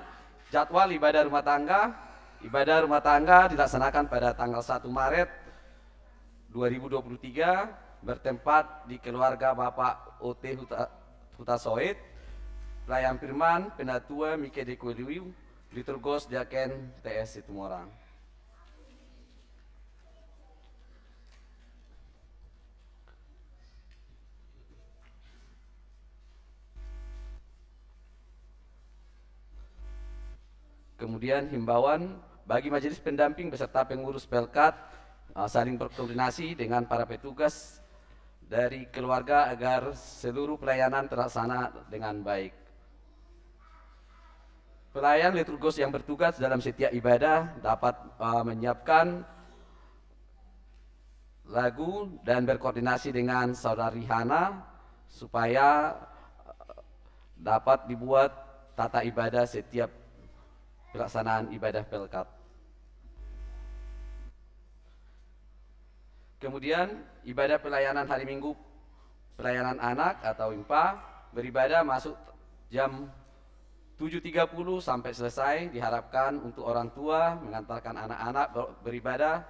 jadwal ibadah rumah tangga. Ibadah rumah tangga dilaksanakan pada tanggal 1 Maret 2023 bertempat di keluarga Bapak O.T. Hutasoid, pelayan firman Penatua Mike Dekoeliu, liturgos Diaken TS Situmorang. Kemudian himbauan bagi majelis pendamping beserta pengurus Pelkat saling berkoordinasi dengan para petugas dari keluarga agar seluruh pelayanan terlaksana dengan baik. Pelayan liturgos yang bertugas dalam setiap ibadah dapat menyiapkan lagu dan berkoordinasi dengan saudari Hana supaya dapat dibuat tata ibadah setiap pelaksanaan ibadah Pelkat. Kemudian ibadah pelayanan hari Minggu, pelayanan anak atau IMPA, beribadah masuk jam 7.30 sampai selesai. Diharapkan untuk orang tua mengantarkan anak-anak beribadah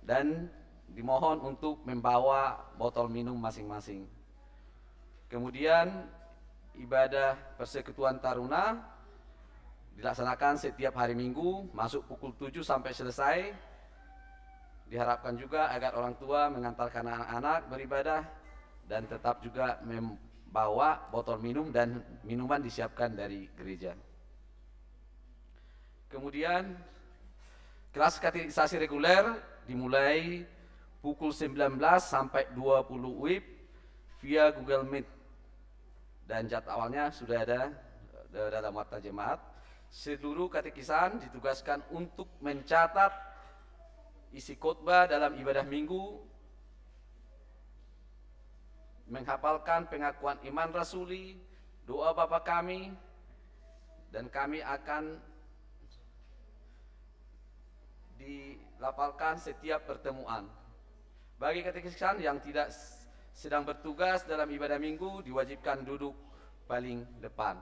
dan dimohon untuk membawa botol minum masing-masing. Kemudian ibadah persekutuan taruna dilaksanakan setiap hari Minggu masuk pukul 7 sampai selesai. Diharapkan juga agar orang tua mengantarkan anak-anak beribadah dan tetap juga membawa botol minum dan minuman disiapkan dari gereja. Kemudian kelas katekisasi reguler dimulai pukul 19 sampai 20 WIB via Google Meet dan jadwalnya sudah ada dalam warta jemaat. Seluruh katekisan ditugaskan untuk mencatat isi khotbah dalam ibadah minggu, menghafalkan pengakuan iman rasuli, doa Bapa kami, dan kami akan dilafalkan setiap pertemuan. Bagi katekisan yang tidak sedang bertugas dalam ibadah minggu diwajibkan duduk paling depan.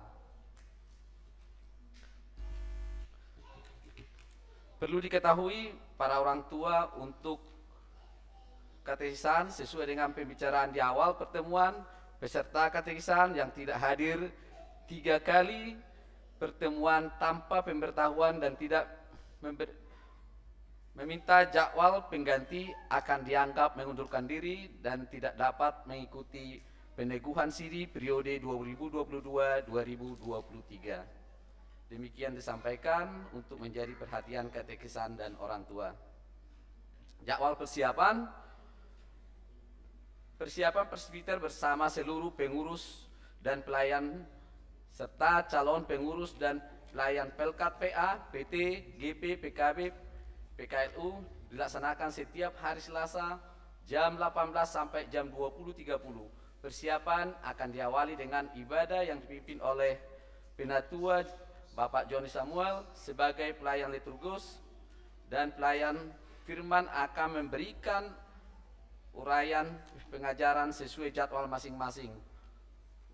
Perlu diketahui para orang tua untuk katekisan sesuai dengan pembicaraan di awal pertemuan, peserta katekisan yang tidak hadir 3 kali pertemuan tanpa pemberitahuan dan tidak meminta jadwal pengganti akan dianggap mengundurkan diri dan tidak dapat mengikuti peneguhan siri periode 2022-2023. Demikian disampaikan untuk menjadi perhatian katekisan dan orang tua. Jadwal persiapan presbiter bersama seluruh pengurus dan pelayan serta calon pengurus dan pelayan Pelkat PA, PT, GP, PKB, PKLU dilaksanakan setiap hari Selasa jam 18 sampai jam 20.30 Persiapan akan diawali dengan ibadah yang dipimpin oleh Penatua Bapak Joni Samuel sebagai pelayan liturgus, dan pelayan firman akan memberikan uraian pengajaran sesuai jadwal masing-masing.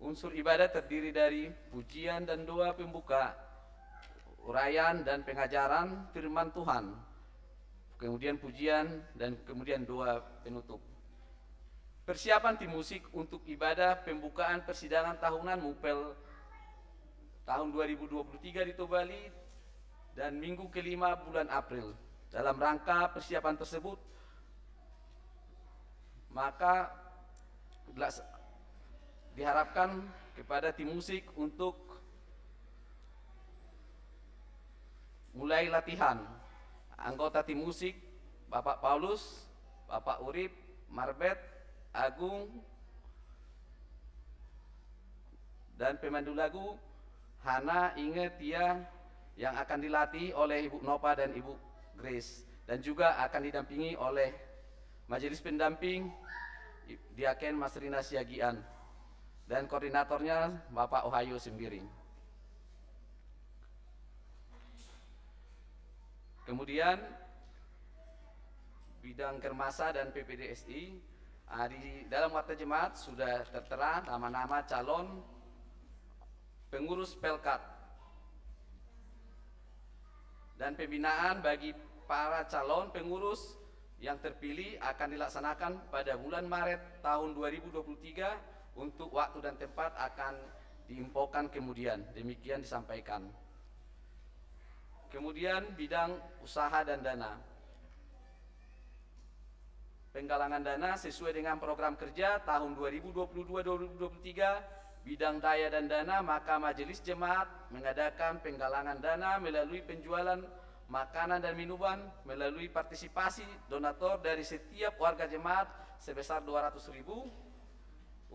Unsur ibadah terdiri dari pujian dan doa pembuka, uraian dan pengajaran firman Tuhan, kemudian pujian, dan kemudian doa penutup. Persiapan tim musik untuk ibadah pembukaan persidangan tahunan Mupel tahun 2023 di Tobali dan minggu kelima bulan April. Dalam rangka persiapan tersebut, maka diharapkan kepada tim musik untuk mulai latihan. Anggota tim musik Bapak Paulus, Bapak Urip, Marbet, Agung, dan pemandu lagu Hana, Inge, Tia yang akan dilatih oleh Ibu Nopa dan Ibu Grace, dan juga akan didampingi oleh majelis pendamping Diaken Mas Rina Siagian dan koordinatornya Bapak Ohayo Sembiring. Kemudian bidang Kermasa dan PPDSI, di dalam Warta Jemaat sudah tertera nama-nama calon pengurus Pelkat, dan pembinaan bagi para calon pengurus yang terpilih akan dilaksanakan pada bulan Maret tahun 2023. Untuk waktu dan tempat akan diinfokan kemudian. Demikian disampaikan. Kemudian bidang usaha dan dana. Penggalangan dana sesuai dengan program kerja tahun 2022-2023 bidang daya dan dana, maka Majelis Jemaat mengadakan penggalangan dana melalui penjualan makanan dan minuman melalui partisipasi donatur dari setiap warga jemaat sebesar 200.000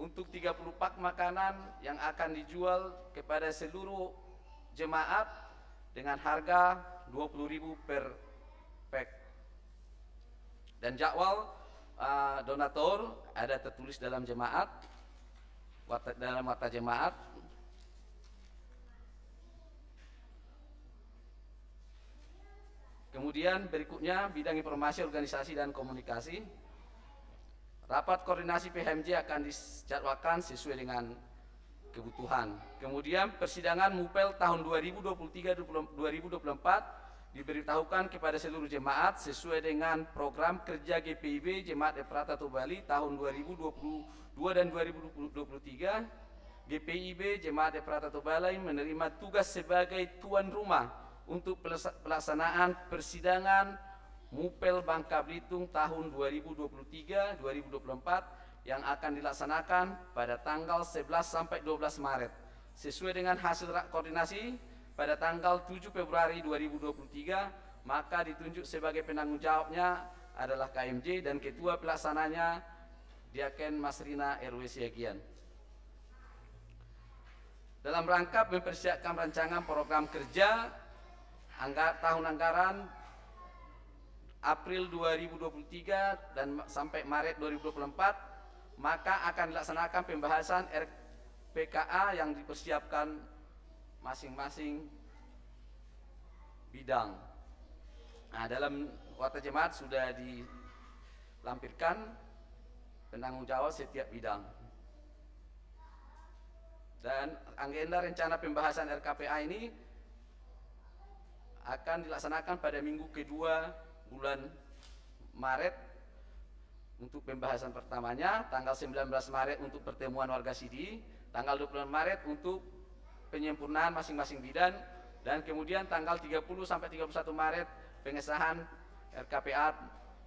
untuk 30 pak makanan yang akan dijual kepada seluruh jemaat dengan harga 20.000 per pak. Dan jadwal donatur ada tertulis dalam jemaat, dalam warta jemaat. Kemudian berikutnya bidang informasi, organisasi, dan komunikasi. Rapat koordinasi PHMJ akan dijadwalkan sesuai dengan kebutuhan. Kemudian persidangan Mupel tahun 2023-2024 diberitahukan kepada seluruh jemaat sesuai dengan program kerja GPIB Jemaat Efrata Tobali tahun 2022 dan 2023. GPIB Jemaat Efrata Tobali menerima tugas sebagai tuan rumah untuk pelaksanaan persidangan Mupel Bangka Belitung tahun 2023-2024 yang akan dilaksanakan pada tanggal 11 sampai 12 Maret. Sesuai dengan hasil koordinasi pada tanggal 7 Februari 2023, maka ditunjuk sebagai penanggung jawabnya adalah KMJ dan ketua pelaksananya Diaken Mas Rina RW Siagian. Dalam rangka mempersiapkan rancangan program kerja tahun anggaran April 2023 dan sampai Maret 2024, maka akan dilaksanakan pembahasan RPKA yang dipersiapkan masing-masing bidang. Nah, dalam warta jemaat sudah dilampirkan penanggung jawab setiap bidang. Dan agenda rencana pembahasan RKPA ini akan dilaksanakan pada minggu kedua bulan Maret untuk pembahasan pertamanya, tanggal 19 Maret untuk pertemuan warga Sidi, tanggal 20 Maret untuk penyempurnaan masing-masing bidang, dan kemudian tanggal 30 sampai 31 Maret pengesahan RKPA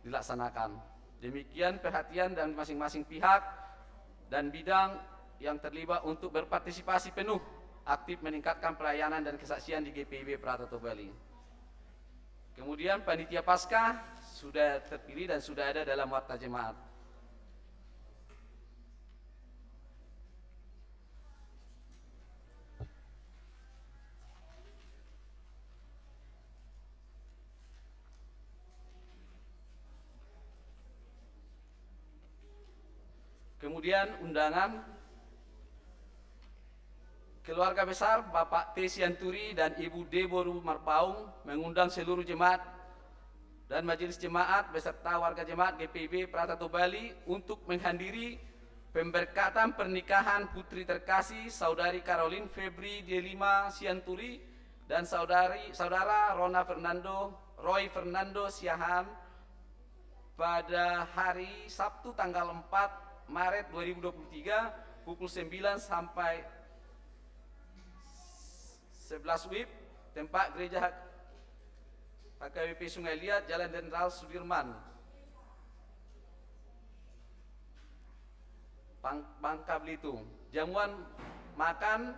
dilaksanakan. Demikian perhatian dan masing-masing pihak dan bidang yang terlibat untuk berpartisipasi penuh aktif meningkatkan pelayanan dan kesaksian di GPIB Efrata Tobali. Kemudian panitia Paskah sudah terpilih dan sudah ada dalam warta jemaat. Kemudian undangan keluarga besar Bapak T. Sianturi dan Ibu Deboru Marpaung mengundang seluruh jemaat dan majelis jemaat beserta warga jemaat GPIB Pratato Bali untuk menghadiri pemberkatan pernikahan putri terkasih Saudari Caroline Febri Delima Sianturi dan Saudara Roy Fernando Siahan pada hari Sabtu tanggal 4 Maret 2023 pukul 9 sampai 11 WIB, tempat gereja HKBP Sungai Liat, Jalan Jenderal Sudirman, Bangka Belitung. Jamuan makan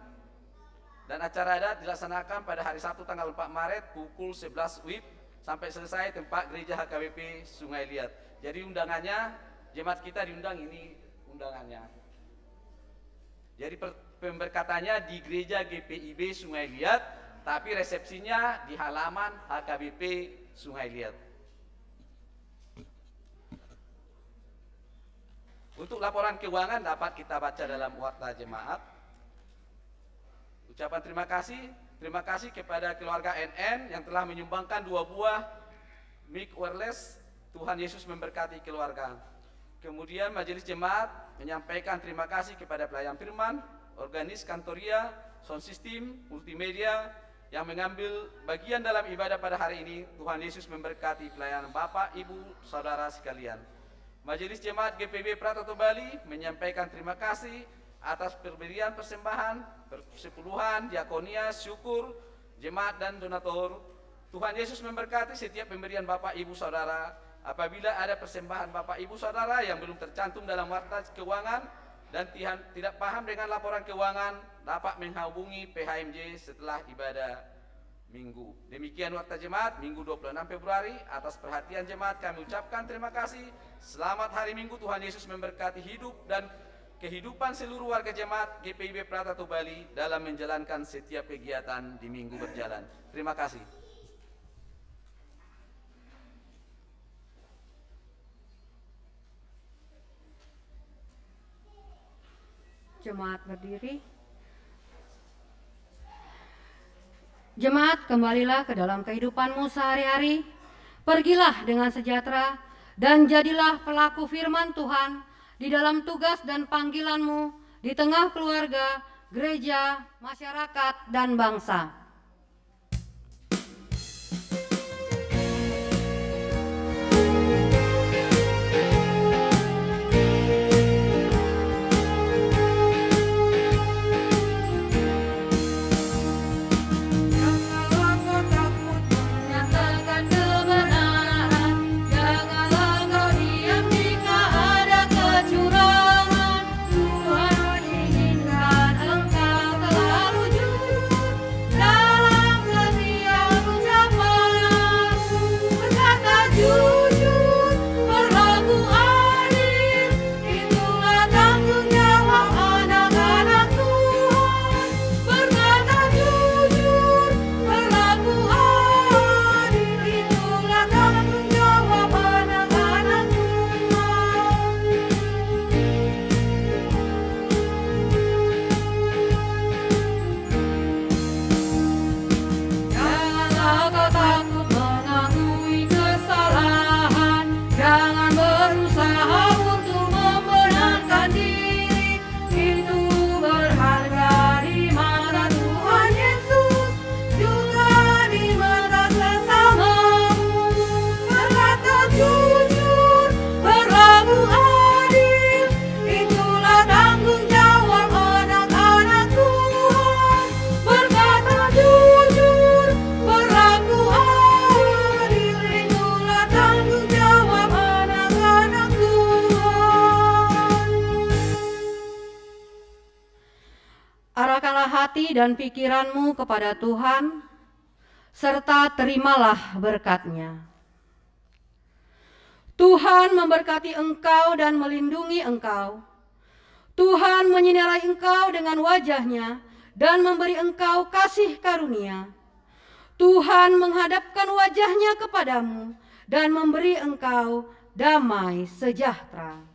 dan acara adat dilaksanakan pada hari Sabtu tanggal 4 Maret pukul 11 WIB sampai selesai tempat gereja HKBP Sungai Liat. Jadi undangannya, jemaat kita diundang, ini undangannya. Jadi pemberkatannya di gereja GPIB Sungai Liat, tapi resepsinya di halaman HKBP Sungai Liat. Untuk laporan keuangan dapat kita baca dalam warta jemaat. Ucapan terima kasih kepada keluarga NN yang telah menyumbangkan 2 buah mic wireless. Tuhan Yesus memberkati keluarga. Kemudian majelis jemaat menyampaikan terima kasih kepada pelayan firman, organis kantoria, sound system, multimedia yang mengambil bagian dalam ibadah pada hari ini. Tuhan Yesus memberkati pelayanan Bapak, Ibu, Saudara sekalian. Majelis Jemaat GPIB Pratato Bali menyampaikan terima kasih atas pemberian persembahan, persepuluhan, diakonia, syukur, jemaat dan donatur. Tuhan Yesus memberkati setiap pemberian Bapak, Ibu, Saudara. Apabila ada persembahan Bapak, Ibu, Saudara yang belum tercantum dalam warta keuangan dan tidak paham dengan laporan keuangan, dapat menghubungi PHMJ setelah ibadah minggu. Demikian warta jemaat Minggu 26 Februari. Atas perhatian jemaat kami ucapkan terima kasih. Selamat hari Minggu. Tuhan Yesus memberkati hidup dan kehidupan seluruh warga jemaat GPIB Pratato Bali dalam menjalankan setiap kegiatan di minggu berjalan. Terima kasih. Jemaat berdiri. Jemaat, kembalilah ke dalam kehidupanmu sehari-hari. Pergilah dengan sejahtera dan jadilah pelaku firman Tuhan di dalam tugas dan panggilanmu di tengah keluarga, gereja, masyarakat, dan bangsa. Hati dan pikiranmu kepada Tuhan, serta terimalah berkat-Nya. Tuhan memberkati engkau dan melindungi engkau. Tuhan menyinari engkau dengan wajah-Nya dan memberi engkau kasih karunia. Tuhan menghadapkan wajah-Nya kepadamu dan memberi engkau damai sejahtera.